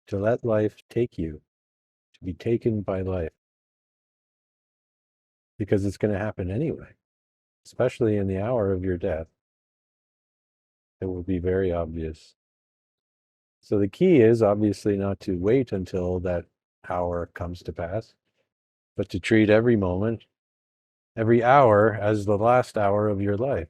to let life take you, to be taken by life, because it's going to happen anyway, especially in the hour of your death. It will be very obvious. So the key is obviously not to wait until that hour comes to pass, but to treat every moment, every hour as the last hour of your life.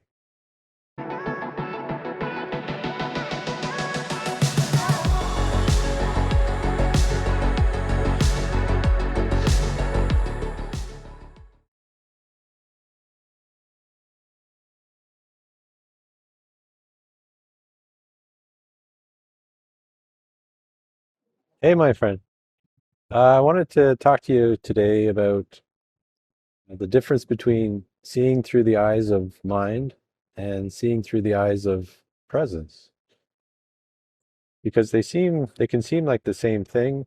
Hey, my friend. I wanted to talk to you today about the difference between seeing through the eyes of mind and seeing through the eyes of presence, because they can seem like the same thing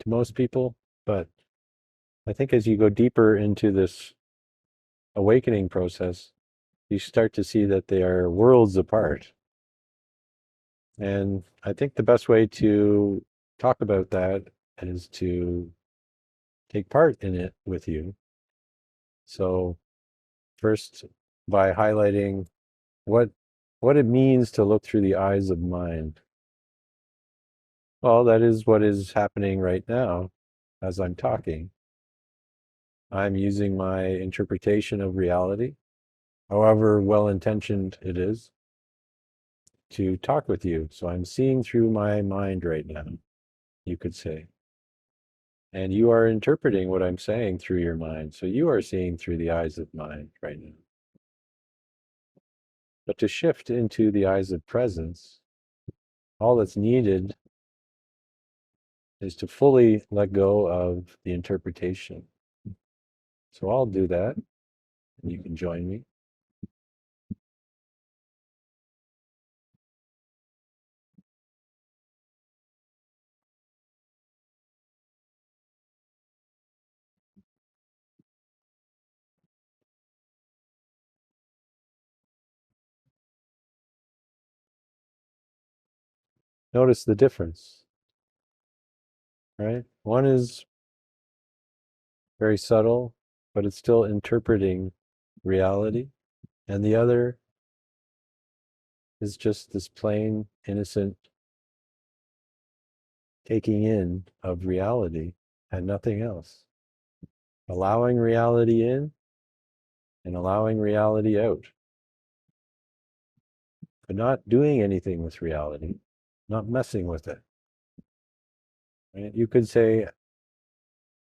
to most people, but I think as you go deeper into this awakening process, you start to see that they are worlds apart. And I think the best way to talk about that is to take part in it with you. So first, by highlighting what what it means to look through the eyes of mind. Well, that is what is happening right now as I'm talking. I'm using my interpretation of reality, however well-intentioned it is, to talk with you. So I'm seeing through my mind right now, you could say. And you are interpreting what I'm saying through your mind. So you are seeing through the eyes of mind right now. But to shift into the eyes of presence, all that's needed is to fully let go of the interpretation. So I'll do that, and you can join me. Notice the difference, right? One is very subtle, but it's still interpreting reality. And the other is just this plain, innocent taking in of reality and nothing else. Allowing reality in and allowing reality out, but not doing anything with reality, not messing with it. Right? You could say,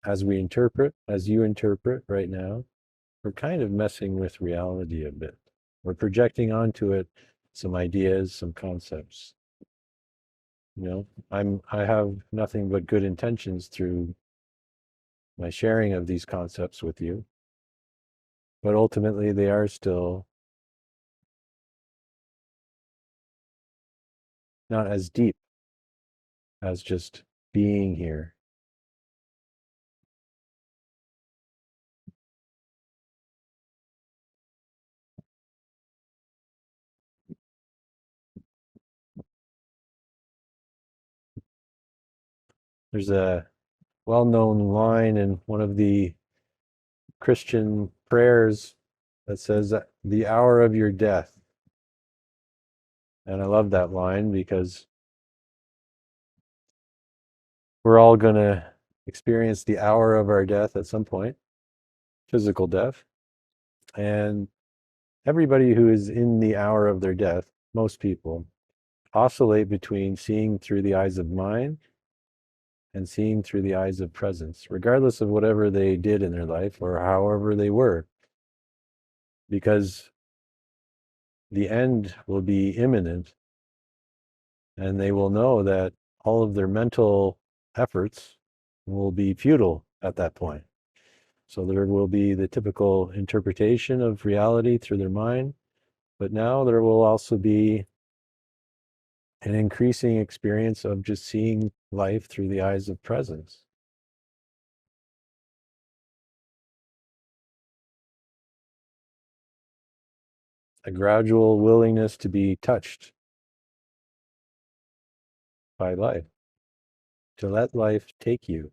as you interpret right now, we're kind of messing with reality a bit. We're projecting onto it some ideas, some concepts. I have nothing but good intentions through my sharing of these concepts with you, but ultimately they are still not as deep as just being here. There's a well-known line in one of the Christian prayers that says, the hour of your death. And I love that line because we're all going to experience the hour of our death at some point, physical death. And everybody who is in the hour of their death, most people, oscillate between seeing through the eyes of mind and seeing through the eyes of presence, regardless of whatever they did in their life or however they were, because the end will be imminent and they will know that all of their mental efforts will be futile at that point. So there will be the typical interpretation of reality through their mind, but now there will also be an increasing experience of just seeing life through the eyes of presence. A gradual willingness to be touched by life. to let life take you,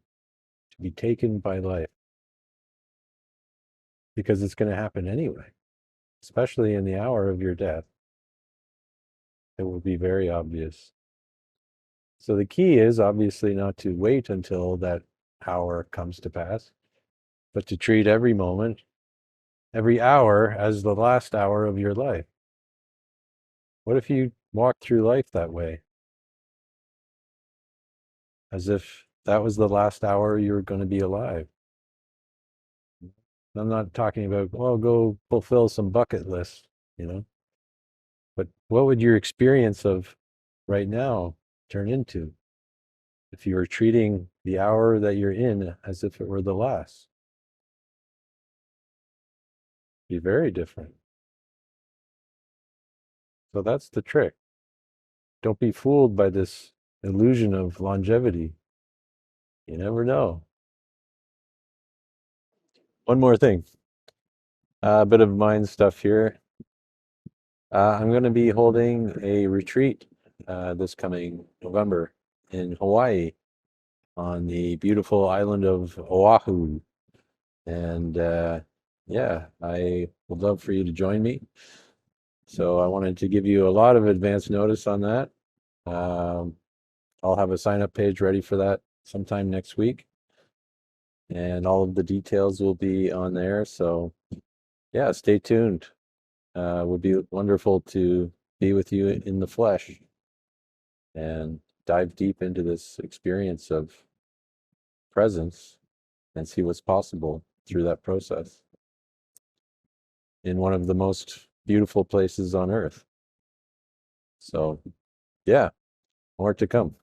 to be taken by life, because it's going to happen anyway, especially in the hour of your death. It will be very obvious. So the key is obviously not to wait until that hour comes to pass, but to treat every moment, every hour as the last hour of your life. What if you walked through life that way, as if that was the last hour you were going to be alive? I'm not talking about, well, go fulfill some bucket lists, you know, but what would your experience of right now turn into if you were treating the hour that you're in as if it were the last? Be very different. So that's the trick. Don't be fooled by this illusion of longevity. You never know. One more thing, a bit of mind stuff here. I'm going to be holding a retreat this coming November in Hawaii on the beautiful island of Oahu. And yeah, I would love for you to join me. So I wanted to give you a lot of advance notice on that. Um, I'll have a sign up page ready for that sometime next week. And all of the details will be on there. So yeah, stay tuned. Would be wonderful to be with you in the flesh and dive deep into this experience of presence and see what's possible through that process in one of the most beautiful places on earth. So, yeah, more to come.